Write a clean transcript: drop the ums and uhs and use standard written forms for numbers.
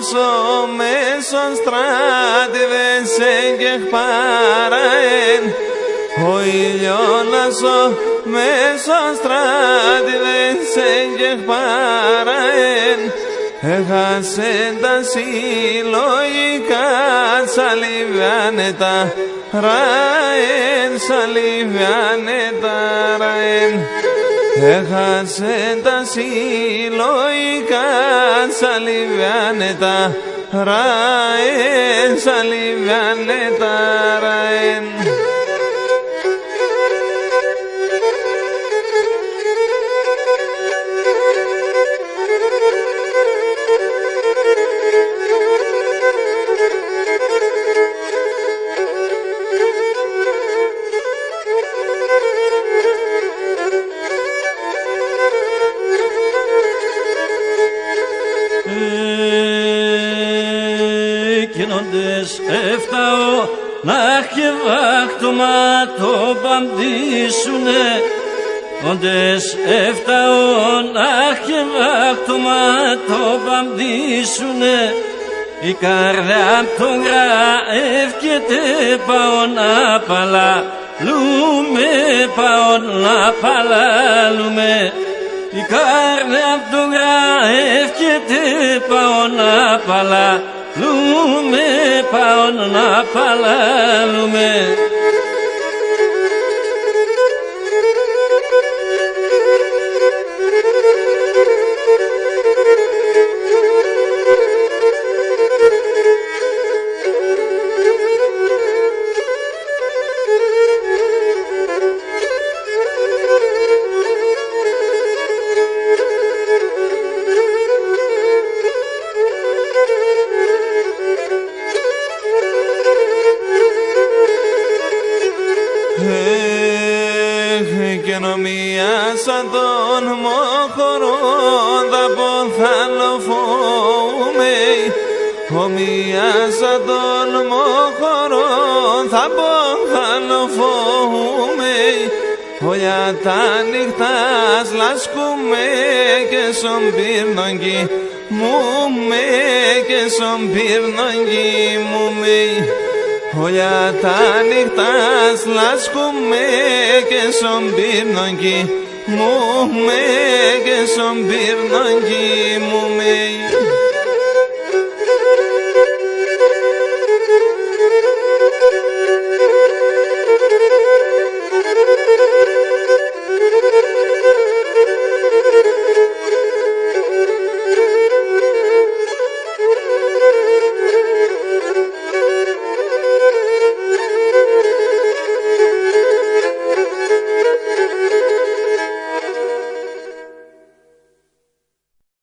ο μέσον στράτηδες έγκεχ παραέν, ο ήλιονας ο μέσον στράτηδες έγκεχ παραέν, έχασεν τα συλλογικά σαλιβιάνετα ραέν, σαλιβιάνετα ραέν. Έχασεν τα συλλογικά σαλιβιάνετα ραέν, σαλιβιάνετα ραέν. Γίνοντες έφταω να και βάχτωμα το παντήσουνε, όντες έφταω να και βάχτωμα το παντήσουνε, η καρδιά απ' το γραεύκεται πάω να παλαλούμε, πάω να παλαλούμε. Η καρδιά απ' το γραεύκεται πάω να παλαλούμε, πάω να παλαλούμε. Και νομιάσα τον μοχωρόν θα ποθαλοφούμε, ομοιάσα τον μοχωρόν θα ποθαλοφούμε, όλα τα νυχτάς λάσκουμε και σον πύρνον κοιμούμε, και σον πύρνον κοιμούμε. Όλα τα νυχτάς λάσκουμε και σον πύρνον κοιμούμε, και σον πύρνον κοιμούμε.